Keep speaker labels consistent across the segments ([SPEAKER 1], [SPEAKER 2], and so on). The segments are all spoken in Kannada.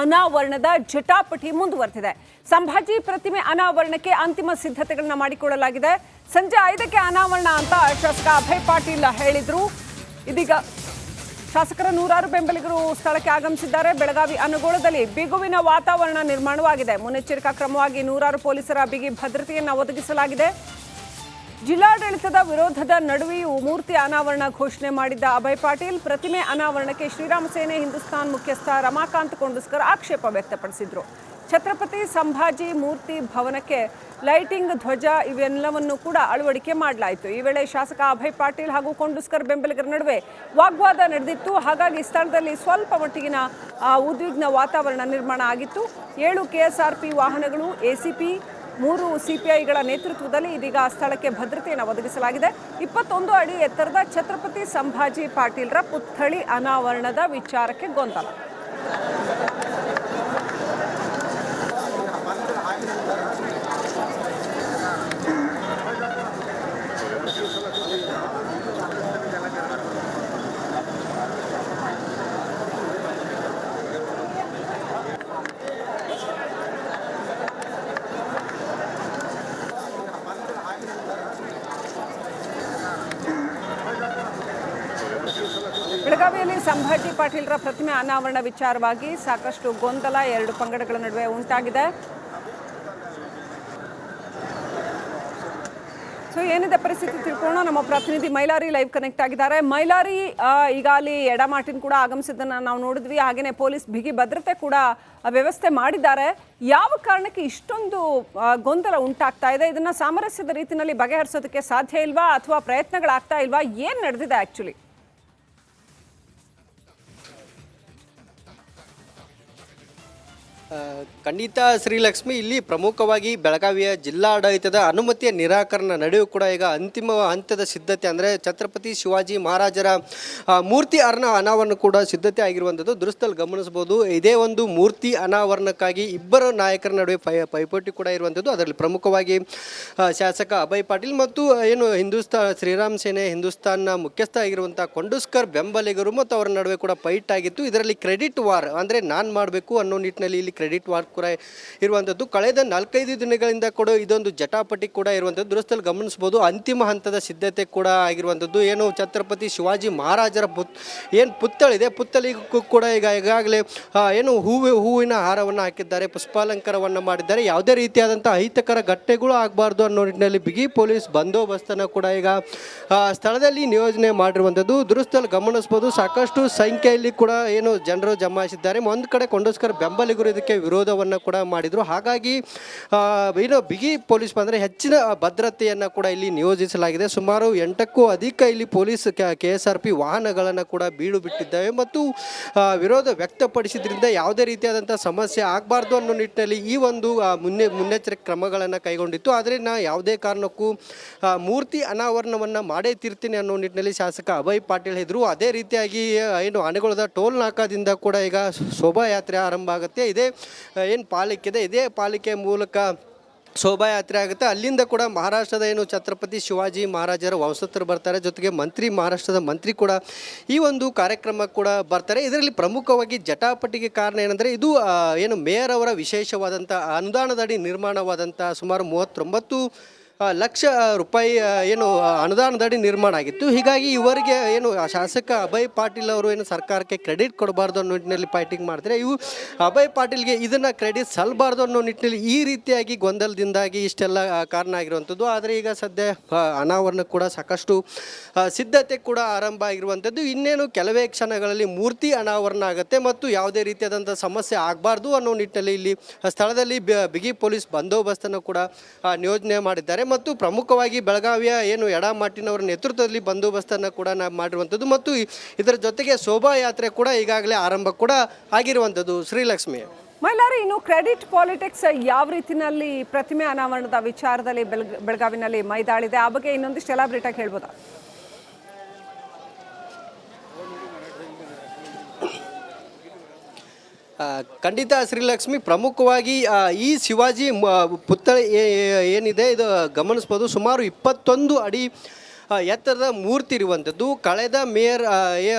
[SPEAKER 1] ಅನಾವರಣದ ಜಟಾಪಟಿ ಮುಂದುವರೆದಿದೆ. ಸಂಭಾಜಿ ಪ್ರತಿಮೆ ಅನಾವರಣಕ್ಕೆ ಅಂತಿಮ ಸಿದ್ಧತೆಗಳನ್ನ ಮಾಡಿಕೊಳ್ಳಲಾಗಿದೆ. ಸಂಜೆ 5ಕ್ಕೆ ಅನಾವರಣ ಅಂತ ಶಾಸಕ ಅಭಯ್ ಪಾಟೀಲ್ ಹೇಳಿದ್ರು. ಇದೀಗ ಶಾಸಕರ ನೂರಾರು ಬೆಂಬಲಿಗರು ಸ್ಥಳಕ್ಕೆ ಆಗಮಿಸಿದ್ದಾರೆ. ಬೆಳಗಾವಿ ಅನಗೋಳದಲ್ಲಿ ಬಿಗುವಿನ ವಾತಾವರಣ ನಿರ್ಮಾಣವಾಗಿದೆ. ಮುನ್ನೆಚ್ಚರಿಕಾ ಕ್ರಮವಾಗಿ ನೂರಾರು ಪೊಲೀಸರ ಬಿಗಿ ಭದ್ರತೆಯನ್ನು ಒದಗಿಸಲಾಗಿದೆ. ಜಿಲ್ಲಾಡಳಿತದ ವಿರೋಧದ ನಡುವೆಯೂ ಮೂರ್ತಿ ಅನಾವರಣ ಘೋಷಣೆ ಮಾಡಿದ್ದ ಅಭಯ್ ಪಾಟೀಲ್ ಪ್ರತಿಮೆ ಅನಾವರಣಕ್ಕೆ ಶ್ರೀರಾಮ ಸೇನೆ ಹಿಂದೂಸ್ತಾನ್ ಮುಖ್ಯಸ್ಥ ರಮಾಕಾಂತ್ ಕೊಂಡಸ್ಕರ್ ಆಕ್ಷೇಪ ವ್ಯಕ್ತಪಡಿಸಿದ್ರು. ಛತ್ರಪತಿ ಸಂಭಾಜಿ ಮೂರ್ತಿ ಭವನಕ್ಕೆ ಲೈಟಿಂಗ್, ಧ್ವಜ ಇವೆಲ್ಲವನ್ನು ಕೂಡ ಅಳವಡಿಕೆ ಮಾಡಲಾಯಿತು. ಈ ವೇಳೆ ಶಾಸಕ ಅಭಯ್ ಪಾಟೀಲ್ ಹಾಗೂ ಕೊಂಡಸ್ಕರ್ ಬೆಂಬಲಿಗರ ನಡುವೆ ವಾಗ್ವಾದ ನಡೆದಿತ್ತು. ಹಾಗಾಗಿ ಸ್ಥಳದಲ್ಲಿ ಸ್ವಲ್ಪ ಮಟ್ಟಿಗಿನ ಉದ್ವಿಗ್ನ ವಾತಾವರಣ ನಿರ್ಮಾಣ ಆಗಿತ್ತು. 7 ಕೆಎಸ್ಆರ್ಪಿ ವಾಹನಗಳು, ಎಸಿಪಿ, 3 ಸಿಪಿಐಗಳ ನೇತೃತ್ವದಲ್ಲಿ ಇದೀಗ ಸ್ಥಳಕ್ಕೆ ಭದ್ರತೆಯನ್ನು ಒದಗಿಸಲಾಗಿದೆ. 21 ಅಡಿ ಎತ್ತರದ ಛತ್ರಪತಿ ಸಂಭಾಜಿ ಪಾಟೀಲ್ರ ಪುತ್ಥಳಿ ಅನಾವರಣದ ವಿಚಾರಕ್ಕೆ ಗೊಂದಲ. ಬೆಳಗಾವಿಯಲ್ಲಿ ಸಂಭಾಜಿ ಪಾಟೀಲ್ರ ಪ್ರತಿಮೆ ಅನಾವರಣ ವಿಚಾರವಾಗಿ ಸಾಕಷ್ಟು ಗೊಂದಲ 2 ಪಂಗಡಗಳ ನಡುವೆ ಉಂಟಾಗಿದೆ. ಸೊ ಏನಿದೆ ಪರಿಸ್ಥಿತಿ ತಿಳ್ಕೊಳ್ಳೋಣ. ನಮ್ಮ ಪ್ರತಿನಿಧಿ ಮೈಲಾರಿ ಲೈವ್ ಕನೆಕ್ಟ್ ಆಗಿದ್ದಾರೆ. ಮೈಲಾರಿ, ಈಗ ಅಲ್ಲಿ ಎಡಮಾಟಿನ ಕೂಡ ಆಗಮಿಸಿದ್ದನ್ನು ನಾವು ನೋಡಿದ್ವಿ. ಹಾಗೆಯೇ ಪೊಲೀಸ್ ಬಿಗಿ ಭದ್ರತೆ ಕೂಡ ವ್ಯವಸ್ಥೆ ಮಾಡಿದ್ದಾರೆ. ಯಾವ ಕಾರಣಕ್ಕೆ ಇಷ್ಟೊಂದು ಗೊಂದಲ ಉಂಟಾಗ್ತಾ ಇದೆ? ಇದನ್ನ ಸಾಮರಸ್ಯದ ರೀತಿಯಲ್ಲಿ ಬಗೆಹರಿಸೋದಕ್ಕೆ ಸಾಧ್ಯ ಇಲ್ವಾ ಅಥವಾ ಪ್ರಯತ್ನಗಳಾಗ್ತಾ ಇಲ್ವಾ? ಏನು ನಡೆದಿದೆ ಆಕ್ಚುಲಿ?
[SPEAKER 2] ಖಂಡಿತ ಶ್ರೀಲಕ್ಷ್ಮಿ, ಇಲ್ಲಿ ಪ್ರಮುಖವಾಗಿ ಬೆಳಗಾವಿಯ ಜಿಲ್ಲಾಡಳಿತದ ಅನುಮತಿಯ ನಿರಾಕರಣೆ ನಡುವೆ ಕೂಡ ಈಗ ಅಂತಿಮ ಹಂತದ ಸಿದ್ಧತೆ, ಅಂದರೆ ಛತ್ರಪತಿ ಶಿವಾಜಿ ಮಹಾರಾಜರ ಮೂರ್ತಿ ಅನಾವರಣ ಕೂಡ ಸಿದ್ಧತೆ ಆಗಿರುವಂಥದ್ದು ದುರಸ್ತಲ್ಲಿ ಗಮನಿಸಬಹುದು. ಇದೇ ಒಂದು ಮೂರ್ತಿ ಅನಾವರಣಕ್ಕಾಗಿ ಇಬ್ಬರು ನಾಯಕರ ನಡುವೆ ಪೈಪೋಟಿ ಕೂಡ ಇರುವಂಥದ್ದು. ಅದರಲ್ಲಿ ಪ್ರಮುಖವಾಗಿ ಶಾಸಕ ಅಭಯ್ ಪಾಟೀಲ್ ಮತ್ತು ಏನು ಶ್ರೀರಾಮ್ ಸೇನೆ ಹಿಂದೂಸ್ತಾನ್ನ ಮುಖ್ಯಸ್ಥ ಆಗಿರುವಂಥ ಕೊಂಡಸ್ಕರ್ ಬೆಂಬಲಿಗರು ಮತ್ತು ಅವರ ನಡುವೆ ಕೂಡ ಫೈಟ್ ಆಗಿತ್ತು. ಇದರಲ್ಲಿ ಕ್ರೆಡಿಟ್ ವಾರ್, ಅಂದರೆ ನಾನು ಮಾಡಬೇಕು ಅನ್ನೋ ನಿಟ್ಟಿನಲ್ಲಿ ಇಲ್ಲಿ ಕ್ರೆಡಿಟ್ ವಾರ್ ಕೂಡ ಇರುವಂಥದ್ದು. ಕಳೆದ 4-5 ದಿನಗಳಿಂದ ಕೂಡ ಇದೊಂದು ಜಟಾಪಟಿ ಕೂಡ ಇರುವಂಥದ್ದು ದುರಸ್ತಲ್ಲಿ ಗಮನಿಸಬಹುದು. ಅಂತಿಮ ಹಂತದ ಸಿದ್ಧತೆ ಕೂಡ ಆಗಿರುವಂಥದ್ದು. ಏನು ಛತ್ರಪತಿ ಶಿವಾಜಿ ಮಹಾರಾಜರ ಏನು ಪುತ್ಥಳಿದೆ, ಪುತ್ಥಳಿಗೂ ಕೂಡ ಈಗಾಗಲೇ ಏನು ಹೂವಿನ ಹಾರವನ್ನು ಹಾಕಿದ್ದಾರೆ, ಪುಷ್ಪಾಲಂಕಾರವನ್ನು ಮಾಡಿದ್ದಾರೆ. ಯಾವುದೇ ರೀತಿಯಾದಂಥ ಅಹಿತಕರ ಘಟನೆಗಳು ಆಗಬಾರ್ದು ಅನ್ನೋ ನಿಟ್ಟಿನಲ್ಲಿ ಬಿಗಿ ಪೊಲೀಸ್ ಬಂದೋಬಸ್ತನ್ನು ಕೂಡ ಈಗ ಸ್ಥಳದಲ್ಲಿ ನಿಯೋಜನೆ ಮಾಡಿರುವಂಥದ್ದು ದುರಸ್ತಲ್ಲಿ ಗಮನಿಸಬಹುದು. ಸಾಕಷ್ಟು ಸಂಖ್ಯೆಯಲ್ಲಿ ಕೂಡ ಏನು ಜನರು ಜಮಾಯಿಸಿದ್ದಾರೆ. ಒಂದು ಕಡೆ ಕೊಂಡಸ್ಕರ್ ಬೆಂಬಲಿಗರು ಇದಕ್ಕೆ ವಿರೋಧವನ್ನು ಕೂಡ ಮಾಡಿದರು. ಹಾಗಾಗಿ ಏನು ಬಿಗಿ ಪೊಲೀಸ್ ಬಂದರೆ ಹೆಚ್ಚಿನ ಭದ್ರತೆಯನ್ನು ಕೂಡ ಇಲ್ಲಿ ನಿಯೋಜಿಸಲಾಗಿದೆ. ಸುಮಾರು 8ಕ್ಕೂ ಅಧಿಕ ಇಲ್ಲಿ ಪೊಲೀಸ್ KSRP ವಾಹನಗಳನ್ನು ಕೂಡ ಬೀಡು ಬಿಟ್ಟಿದ್ದಾವೆ ಮತ್ತು ವಿರೋಧ ವ್ಯಕ್ತಪಡಿಸಿದ್ರಿಂದ ಯಾವುದೇ ರೀತಿಯಾದಂಥ ಸಮಸ್ಯೆ ಆಗಬಾರ್ದು ಅನ್ನೋ ನಿಟ್ಟಿನಲ್ಲಿ ಈ ಒಂದು ಮುನ್ನೆಚ್ಚರಿಕೆ ಕ್ರಮಗಳನ್ನು ಕೈಗೊಂಡಿತ್ತು. ಆದರೆ ಯಾವುದೇ ಕಾರಣಕ್ಕೂ ಮೂರ್ತಿ ಅನಾವರಣವನ್ನು ಮಾಡೇ ತೀರ್ತೀನಿ ಅನ್ನೋ ನಿಟ್ಟಿನಲ್ಲಿ ಶಾಸಕ ಅಭಯ್ ಪಾಟೀಲ್ ಹೇಳಿದರು. ಅದೇ ರೀತಿಯಾಗಿ ಏನು ಆನೆಗೊಳದ ಟೋಲ್ ನಾಕಾದಿಂದ ಕೂಡ ಈಗ ಶೋಭಾಯಾತ್ರೆ ಆರಂಭ ಆಗುತ್ತೆ. ಇದೇ ಏನು ಪಾಲಿಕೆ ಇದೆ, ಇದೇ ಪಾಲಿಕೆ ಮೂಲಕ ಶೋಭಾಯಾತ್ರೆ ಆಗುತ್ತೆ. ಅಲ್ಲಿಂದ ಕೂಡ ಮಹಾರಾಷ್ಟ್ರದ ಏನು ಛತ್ರಪತಿ ಶಿವಾಜಿ ಮಹಾರಾಜರ ವಂಶಸ್ಥರು ಬರ್ತಾರೆ, ಜೊತೆಗೆ ಮಹಾರಾಷ್ಟ್ರದ ಮಂತ್ರಿ ಕೂಡ ಈ ಒಂದು ಕಾರ್ಯಕ್ರಮ ಕೂಡ ಬರ್ತಾರೆ. ಇದರಲ್ಲಿ ಪ್ರಮುಖವಾಗಿ ಜಟಾಪಟಿಗೆ ಕಾರಣ ಏನಂದರೆ ಇದು ಏನು ಮೇಯರ್ ಅವರ ವಿಶೇಷವಾದಂಥ ಅನುದಾನದಡಿ ನಿರ್ಮಾಣವಾದಂಥ ಸುಮಾರು 39 ಲಕ್ಷ ರೂಪಾಯಿ ಏನು ಅನುದಾನದಡಿ ನಿರ್ಮಾಣ ಆಗಿತ್ತು. ಹೀಗಾಗಿ ಇವರಿಗೆ ಏನು ಶಾಸಕ ಅಭಯ್ ಪಾಟೀಲ್ ಅವರು ಏನು ಸರ್ಕಾರಕ್ಕೆ ಕ್ರೆಡಿಟ್ ಕೊಡಬಾರ್ದು ಅನ್ನೋ ನಿಟ್ಟಿನಲ್ಲಿ ಫೈಟಿಂಗ್ ಮಾಡ್ತಾರೆ. ಇವು ಅಭಯ್ ಪಾಟೀಲ್ಗೆ ಇದನ್ನು ಕ್ರೆಡಿಟ್ ಸಲ್ಲಬಾರ್ದು ಅನ್ನೋ ನಿಟ್ಟಿನಲ್ಲಿ ಈ ರೀತಿಯಾಗಿ ಗೊಂದಲದಿಂದಾಗಿ ಇಷ್ಟೆಲ್ಲ ಕಾರಣ ಆಗಿರುವಂಥದ್ದು. ಆದರೆ ಈಗ ಸದ್ಯ ಅನಾವರಣ ಕೂಡ ಸಾಕಷ್ಟು ಸಿದ್ಧತೆ ಕೂಡ ಆರಂಭ ಆಗಿರುವಂಥದ್ದು. ಇನ್ನೇನು ಕೆಲವೇ ಕ್ಷಣಗಳಲ್ಲಿ ಮೂರ್ತಿ ಅನಾವರಣ ಆಗುತ್ತೆ ಮತ್ತು ಯಾವುದೇ ರೀತಿಯಾದಂಥ ಸಮಸ್ಯೆ ಆಗಬಾರ್ದು ಅನ್ನೋ ನಿಟ್ಟಿನಲ್ಲಿ ಇಲ್ಲಿ ಸ್ಥಳದಲ್ಲಿ ಬಿಗಿ ಪೊಲೀಸ್ ಬಂದೋಬಸ್ತನ್ನು ಕೂಡ ನಿಯೋಜನೆ ಮಾಡಿದ್ದಾರೆ. ಮತ್ತು ಪ್ರಮುಖವಾಗಿ ಬೆಳಗಾವಿಯ ಏನು ಎಡಮಾಟಿನವರ ನೇತೃತ್ವದಲ್ಲಿ ಬಂದೋಬಸ್ತನ್ನು ಕೂಡ ಮಾಡಿರುವಂಥದ್ದು ಮತ್ತು ಇದರ ಜೊತೆಗೆ ಶೋಭಾಯಾತ್ರೆ ಕೂಡ ಈಗಾಗಲೇ ಆರಂಭ ಕೂಡ ಆಗಿರುವಂಥದ್ದು. ಶ್ರೀಲಕ್ಷ್ಮಿ,
[SPEAKER 1] ಮೈಲಾರಿ, ಇನ್ನು ಕ್ರೆಡಿಟ್ ಪಾಲಿಟಿಕ್ಸ್ ಯಾವ ರೀತಿಯಲ್ಲಿ ಪ್ರತಿಮೆ ಅನಾವರಣದ ವಿಚಾರದಲ್ಲಿ ಬೆಳಗಾವಿನಲ್ಲಿ ಮೈದಾಳಿದೆ, ಆ ಬಗ್ಗೆ ಇನ್ನೊಂದಿಷ್ಟು ಎಲಾಬ್ರೇಟ್ ಆಗಿ ಹೇಳ್ಬೋದಾ?
[SPEAKER 2] ಖಂಡಿತ ಶ್ರೀಲಕ್ಷ್ಮಿ, ಪ್ರಮುಖವಾಗಿ ಈ ಶಿವಾಜಿ ಪುತ್ಥಳಿ ಏನಿದೆ ಇದು ಗಮನಿಸ್ಬೋದು. ಸುಮಾರು 21 ಅಡಿ ಎತ್ತರದ ಮೂರ್ತಿ ಇರುವಂಥದ್ದು. ಕಳೆದ ಮೇಯರ್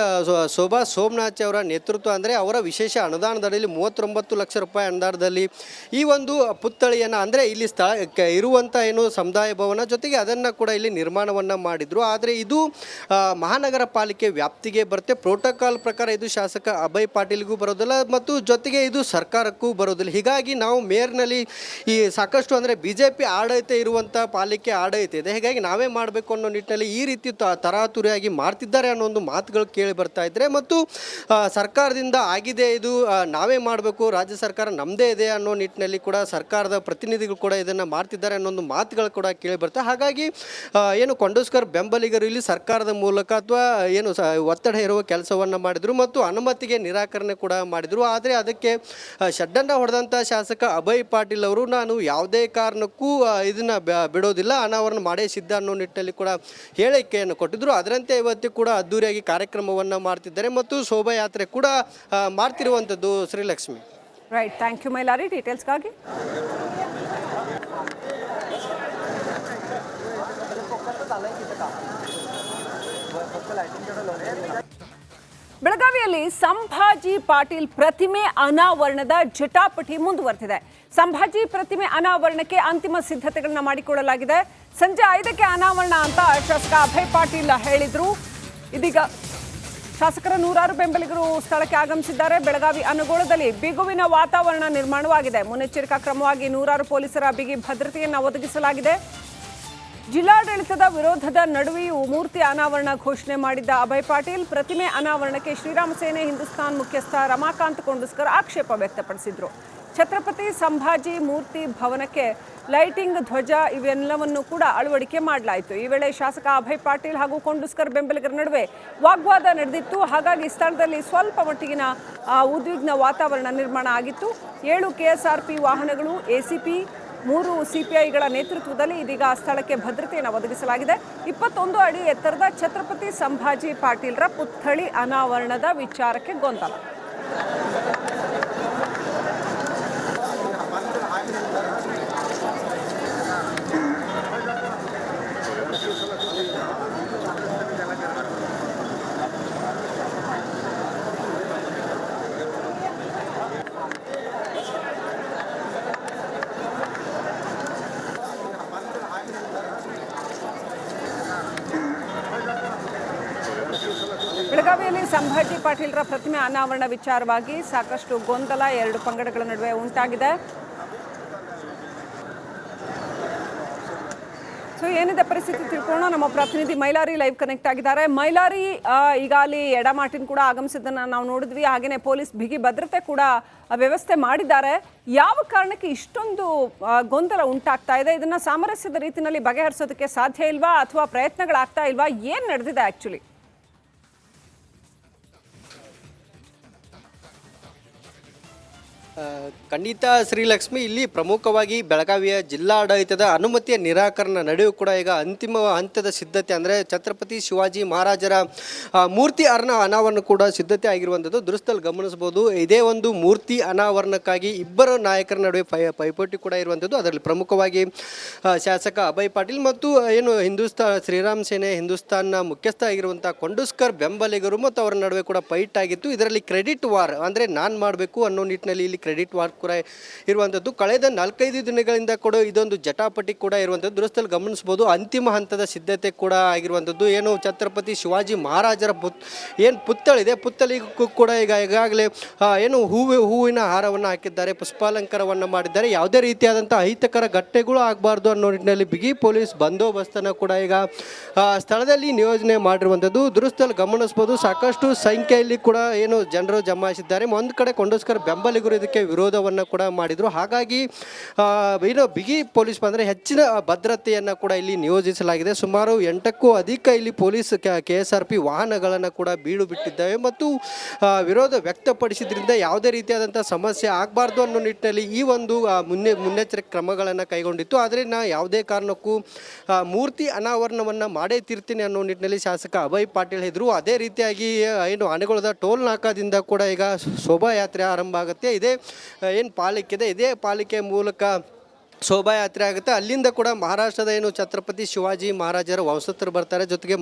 [SPEAKER 2] ಶೋಭಾ ಸೋಮನಾಥ್ ಅವರ ನೇತೃತ್ವ ಅಂದರೆ ಅವರ ವಿಶೇಷ ಅನುದಾನದಲ್ಲಿ 39 ಲಕ್ಷ ರೂಪಾಯಿ ಅನುದಾನದಲ್ಲಿ ಈ ಒಂದು ಪುತ್ಥಳಿಯನ್ನು ಅಂದರೆ ಇಲ್ಲಿ ಇರುವಂಥ ಏನು ಸಮುದಾಯ ಭವನ ಜೊತೆಗೆ ಅದನ್ನು ಕೂಡ ಇಲ್ಲಿ ನಿರ್ಮಾಣವನ್ನು ಮಾಡಿದರು. ಆದರೆ ಇದು ಮಹಾನಗರ ಪಾಲಿಕೆ ವ್ಯಾಪ್ತಿಗೆ ಬರುತ್ತೆ. ಪ್ರೋಟೋಕಾಲ್ ಪ್ರಕಾರ ಇದು ಶಾಸಕ ಅಭಯ್ ಪಾಟೀಲ್ಗೂ ಬರೋದಿಲ್ಲ ಮತ್ತು ಜೊತೆಗೆ ಇದು ಸರ್ಕಾರಕ್ಕೂ ಬರೋದಿಲ್ಲ. ಹೀಗಾಗಿ ನಾವು ಮೇಯರ್ನಲ್ಲಿ ಈ ಸಾಕಷ್ಟು ಅಂದರೆ BJP ಆಡಳಿತ ಇರುವಂಥ ಪಾಲಿಕೆ ಆಡಳಿತ ಇದೆ. ಹೀಗಾಗಿ ನಾವೇ ಮಾಡಬೇಕು ಅನ್ನೋ ನಿಟ್ಟಿನಲ್ಲಿ ಈ ರೀತಿ ತರಾತುರಿಯಾಗಿ ಮಾಡ್ತಿದ್ದಾರೆ ಅನ್ನೋ ಒಂದು ಮಾತುಗಳು ಕೇಳಿ ಬರ್ತಾ ಇದ್ದರೆ ಮತ್ತು ಸರ್ಕಾರದಿಂದ ಆಗಿದೆ ಇದು ನಾವೇ ಮಾಡಬೇಕು, ರಾಜ್ಯ ಸರ್ಕಾರ ನಮ್ಮದೇ ಇದೆ ಅನ್ನೋ ನಿಟ್ಟಿನಲ್ಲಿ ಕೂಡ ಸರ್ಕಾರದ ಪ್ರತಿನಿಧಿಗಳು ಕೂಡ ಇದನ್ನು ಮಾಡ್ತಿದ್ದಾರೆ ಅನ್ನೋ ಒಂದು ಮಾತುಗಳು ಕೂಡ ಕೇಳಿ ಬರ್ತವೆ. ಹಾಗಾಗಿ ಏನು ಕೊಂಡೋಸ್ಕರ್ ಬೆಂಬಲಿಗರು ಇಲ್ಲಿ ಸರ್ಕಾರದ ಮೂಲಕ ಅಥವಾ ಏನು ಒತ್ತಡ ಇರುವ ಕೆಲಸವನ್ನು ಮಾಡಿದರು ಮತ್ತು ಅನುಮತಿಗೆ ನಿರಾಕರಣೆ ಕೂಡ ಮಾಡಿದರು. ಆದರೆ ಅದಕ್ಕೆ ಷಡ್ಡನ್ನ ಹೊಡೆದಂಥ ಶಾಸಕ ಅಭಯ್ ಪಾಟೀಲ್ ಅವರು ನಾನು ಯಾವುದೇ ಕಾರಣಕ್ಕೂ ಇದನ್ನು ಬಿಡೋದಿಲ್ಲ, ಅನಾವರಣ ಮಾಡೇ ಸಿದ್ಧ ಅನ್ನೋ ನಿಟ್ಟಿನಲ್ಲಿ ಕೂಡ ಹೇಳಿಕೆಯನ್ನು ಕೊಟ್ಟಿದ್ದರು. ಅದರಂತೆ ಇವತ್ತು ಕೂಡ ಅದ್ದೂರಿಯಾಗಿ ಕಾರ್ಯಕ್ರಮವನ್ನು ಮಾಡ್ತಿದ್ದಾರೆ ಮತ್ತು ಶೋಭಾಯಾತ್ರೆ ಕೂಡ ಮಾಡ್ತಿರುವಂಥದ್ದು. Shrilakshmi.
[SPEAKER 1] Right, thank you Mailari ಡೀಟೇಲ್ಸ್ಗಾಗಿ. ಬೆಳಗಾವಿಯಲ್ಲಿ ಸಂಭಾಜಿ ಪಾಟೀಲ್ ಪ್ರತಿಮೆ ಅನಾವರಣದ ಜಟಾಪಟಿ ಮುಂದುವರೆದಿದೆ. ಸಂಭಾಜಿ ಪ್ರತಿಮೆ ಅನಾವರಣಕ್ಕೆ ಅಂತಿಮ ಸಿದ್ಧತೆಗಳನ್ನ ಮಾಡಿಕೊಳ್ಳಲಾಗಿದೆ. ಸಂಜೆ 5ಕ್ಕೆ ಅನಾವರಣ ಅಂತ ಶಾಸಕ ಅಭಯ್ ಪಾಟೀಲ್ ಹೇಳಿದ್ರು. ಇದೀಗ ಶಾಸಕರ ನೂರಾರು ಬೆಂಬಲಿಗರು ಸ್ಥಳಕ್ಕೆ ಆಗಮಿಸಿದ್ದಾರೆ. ಬೆಳಗಾವಿ ಅನಗೋಳದಲ್ಲಿ ಬಿಗುವಿನ ವಾತಾವರಣ ನಿರ್ಮಾಣವಾಗಿದೆ. ಮುನ್ನೆಚ್ಚರಿಕಾ ಕ್ರಮವಾಗಿ ನೂರಾರು ಪೊಲೀಸರ ಬಿಗಿ ಭದ್ರತೆಯನ್ನು ಒದಗಿಸಲಾಗಿದೆ. ಜಿಲ್ಲಾಡಳಿತದ ವಿರೋಧದ ನಡುವೆಯೂ ಮೂರ್ತಿ ಅನಾವರಣ ಘೋಷಣೆ ಮಾಡಿದ್ದ ಅಭಯ್ ಪಾಟೀಲ್ ಪ್ರತಿಮೆ ಅನಾವರಣಕ್ಕೆ ಶ್ರೀರಾಮ ಸೇನೆ ಹಿಂದೂಸ್ತಾನ್ ಮುಖ್ಯಸ್ಥ ರಮಾಕಾಂತ್ ಕೊಂಡಸ್ಕರ್ ಆಕ್ಷೇಪ ವ್ಯಕ್ತಪಡಿಸಿದ್ರು. ಛತ್ರಪತಿ ಸಂಭಾಜಿ ಮೂರ್ತಿ ಭವನಕ್ಕೆ ಲೈಟಿಂಗ್, ಧ್ವಜ ಇವೆಲ್ಲವನ್ನು ಕೂಡ ಅಳವಡಿಕೆ ಮಾಡಲಾಯಿತು. ಈ ವೇಳೆ ಶಾಸಕ ಅಭಯ್ ಪಾಟೀಲ್ ಹಾಗೂ ಕೊಂಡಸ್ಕರ್ ಬೆಂಬಲಿಗರ ನಡುವೆ ವಾಗ್ವಾದ ನಡೆದಿತ್ತು. ಹಾಗಾಗಿ ಸ್ಥಳದಲ್ಲಿ ಸ್ವಲ್ಪ ಮಟ್ಟಿಗಿನ ಉದ್ವಿಗ್ನ ವಾತಾವರಣ ನಿರ್ಮಾಣ ಆಗಿತ್ತು. 7 KSRP ವಾಹನಗಳು, ACP, 3 CPIಗಳ ನೇತೃತ್ವದಲ್ಲಿ ಇದೀಗ ಸ್ಥಳಕ್ಕೆ ಭದ್ರತೆಯನ್ನು ಒದಗಿಸಲಾಗಿದೆ. 21 ಅಡಿ ಎತ್ತರದ ಛತ್ರಪತಿ ಸಂಭಾಜಿ ಪಾಟೀಲ್ರ ಪುತ್ಥಳಿ ಅನಾವರಣದ ವಿಚಾರಕ್ಕೆ ಗೊಂದಲ. ಬೆಳಗಾವಿಯಲ್ಲಿ ಸಂಭಾಜಿ ಪಾಟೀಲ್ರ ಪ್ರತಿಮೆ ಅನಾವರಣ ವಿಚಾರವಾಗಿ ಸಾಕಷ್ಟು ಗೊಂದಲ 2 ಪಂಗಡಗಳ ನಡುವೆ ಉಂಟಾಗಿದೆ. ಸೊ ಏನಿದೆ ಪರಿಸ್ಥಿತಿ ತಿಳ್ಕೊಳ್ಳೋಣ. ನಮ್ಮ ಪ್ರತಿನಿಧಿ ಮೈಲಾರಿ ಲೈವ್ ಕನೆಕ್ಟ್ ಆಗಿದ್ದಾರೆ. ಮೈಲಾರಿ, ಈಗ ಅಲ್ಲಿ ಎಡಮಾಟಿನ ಕೂಡ ಆಗಮಿಸಿದ್ದನ್ನು ನಾವು ನೋಡಿದ್ವಿ. ಹಾಗೆಯೇ ಪೊಲೀಸ್ ಬಿಗಿ ಭದ್ರತೆ ಕೂಡ ವ್ಯವಸ್ಥೆ ಮಾಡಿದ್ದಾರೆ. ಯಾವ ಕಾರಣಕ್ಕೆ ಇಷ್ಟೊಂದು ಗೊಂದಲ ಉಂಟಾಗ್ತಾ ಇದೆ? ಇದನ್ನು ಸಾಮರಸ್ಯದ ರೀತಿಯಲ್ಲಿ ಬಗೆಹರಿಸೋದಕ್ಕೆ ಸಾಧ್ಯ ಇಲ್ವಾ ಅಥವಾ ಪ್ರಯತ್ನಗಳಾಗ್ತಾ ಇಲ್ವಾ? ಏನು ನಡೆದಿದೆ ಆ್ಯಕ್ಚುಲಿ?
[SPEAKER 2] ಖಂಡಿತ ಶ್ರೀಲಕ್ಷ್ಮಿ, ಇಲ್ಲಿ ಪ್ರಮುಖವಾಗಿ ಬೆಳಗಾವಿಯ ಜಿಲ್ಲಾಡಳಿತದ ಅನುಮತಿಯ ನಿರಾಕರಣೆ ನಡುವೆ ಕೂಡ ಈಗ ಅಂತಿಮ ಹಂತದ ಸಿದ್ಧತೆ ಅಂದರೆ ಛತ್ರಪತಿ ಶಿವಾಜಿ ಮಹಾರಾಜರ ಮೂರ್ತಿ ಅನಾವರಣ ಕೂಡ ಸಿದ್ಧತೆ ಆಗಿರುವಂಥದ್ದು ದೃಶ್ಯದಲ್ಲಿ ಗಮನಿಸಬಹುದು. ಇದೇ ಒಂದು ಮೂರ್ತಿ ಅನಾವರಣಕ್ಕಾಗಿ ಇಬ್ಬರು ನಾಯಕರ ನಡುವೆ ಪೈಪೋಟಿ ಕೂಡ ಇರುವಂಥದ್ದು. ಅದರಲ್ಲಿ ಪ್ರಮುಖವಾಗಿ ಶಾಸಕ ಅಭಯ್ ಪಾಟೀಲ್ ಮತ್ತು ಏನು ಶ್ರೀರಾಮ್ ಸೇನೆ ಹಿಂದೂಸ್ತಾನ್ನ ಮುಖ್ಯಸ್ಥ ಆಗಿರುವಂಥ ಕೊಂಡಸ್ಕರ್ ಬೆಂಬಲಿಗರು ಮತ್ತು ಅವರ ನಡುವೆ ಕೂಡ ಫೈಟ್ ಆಗಿತ್ತು. ಇದರಲ್ಲಿ ಕ್ರೆಡಿಟ್ ವಾರ್ ಅಂದರೆ ನಾನು ಮಾಡಬೇಕು ಅನ್ನೋ ನಿಟ್ಟಿನಲ್ಲಿ ಇಲ್ಲಿ ಕ್ರೆಡಿಟ್ ವಾರ್ ಕೂಡ ಇರುವಂಥದ್ದು. ಕಳೆದ 4-5 ದಿನಗಳಿಂದ ಕೂಡ ಇದೊಂದು ಜಟಾಪಟಿ ಕೂಡ ಇರುವಂಥದ್ದು ದೃಶ್ಯದಲ್ಲಿ ಗಮನಿಸಬಹುದು. ಅಂತಿಮ ಹಂತದ ಸಿದ್ಧತೆ ಕೂಡ ಆಗಿರುವಂಥದ್ದು. ಏನು ಛತ್ರಪತಿ ಶಿವಾಜಿ ಮಹಾರಾಜರ ಏನು ಪುತ್ಥಳಿದೆ, ಪುತ್ಥಳಿಗೂ ಕೂಡ ಈಗಾಗಲೇ ಏನು ಹೂವಿನ ಹಾರವನ್ನು ಹಾಕಿದ್ದಾರೆ, ಪುಷ್ಪಾಲಂಕಾರವನ್ನು ಮಾಡಿದ್ದಾರೆ. ಯಾವುದೇ ರೀತಿಯಾದಂಥ ಅಹಿತಕರ ಘಟನೆಗಳು ಆಗಬಾರ್ದು ಅನ್ನೋ ನಿಟ್ಟಿನಲ್ಲಿ ಬಿಗಿ ಪೊಲೀಸ್ ಬಂದೋಬಸ್ತನ್ನು ಕೂಡ ಈಗ ಸ್ಥಳದಲ್ಲಿ ನಿಯೋಜನೆ ಮಾಡಿರುವಂಥದ್ದು ದೃಶ್ಯದಲ್ಲಿ ಗಮನಿಸಬಹುದು. ಸಾಕಷ್ಟು ಸಂಖ್ಯೆಯಲ್ಲಿ ಕೂಡ ಏನು ಜನರು ಜಮಾಯಿಸಿದ್ದಾರೆ. ಒಂದು ಕಡೆ ಕೊಂಡಸ್ಕರ್ ಬೆಂಬಲಿಗರು ಇದಕ್ಕೆ ವಿರೋಧವನ್ನು ಕೂಡ ಮಾಡಿದರು. ಹಾಗಾಗಿ ಏನು ಬಿಗಿ ಪೊಲೀಸ್ ಬಂದರೆ ಹೆಚ್ಚಿನ ಭದ್ರತೆಯನ್ನು ಕೂಡ ಇಲ್ಲಿ ನಿಯೋಜಿಸಲಾಗಿದೆ. ಸುಮಾರು 8ಕ್ಕೂ ಅಧಿಕ ಇಲ್ಲಿ ಪೊಲೀಸ್ KSRP ವಾಹನಗಳನ್ನು ಕೂಡ ಬೀಳು ಬಿಟ್ಟಿದ್ದಾವೆ ಮತ್ತು ವಿರೋಧ ವ್ಯಕ್ತಪಡಿಸಿದ್ರಿಂದ ಯಾವುದೇ ರೀತಿಯಾದಂಥ ಸಮಸ್ಯೆ ಆಗಬಾರ್ದು ಅನ್ನೋ ನಿಟ್ಟಿನಲ್ಲಿ ಈ ಒಂದು ಮುನ್ನೆಚ್ಚರಿಕೆ ಕ್ರಮಗಳನ್ನು ಕೈಗೊಂಡಿತ್ತು. ಆದರೆ ಯಾವುದೇ ಕಾರಣಕ್ಕೂ ಮೂರ್ತಿ ಅನಾವರಣವನ್ನು ಮಾಡೇ ತೀರ್ತೀನಿ ಅನ್ನೋ ನಿಟ್ಟಿನಲ್ಲಿ ಶಾಸಕ ಅಭಯ್ ಪಾಟೀಲ್ ಹೇಳಿದರು. ಅದೇ ರೀತಿಯಾಗಿ ಏನು ಆನೆಗೊಳದ ಟೋಲ್ ನಾಕಾದಿಂದ ಕೂಡ ಈಗ ಶೋಭಾಯಾತ್ರೆ ಆರಂಭ ಆಗುತ್ತೆ. ಇದೇ ಏನು ಪಾಲಿಕೆ ಇದೆ, ಇದೇ ಪಾಲಿಕೆ ಮೂಲಕ ಶೋಭಾಯಾತ್ರೆ ಆಗುತ್ತೆ. ಅಲ್ಲಿಂದ ಕೂಡ ಮಹಾರಾಷ್ಟ್ರದ ಏನು ಛತ್ರಪತಿ ಶಿವಾಜಿ ಮಹಾರಾಜರ ವಂಶಸ್ಥರು ಬರ್ತಾರೆ, ಜೊತೆಗೆ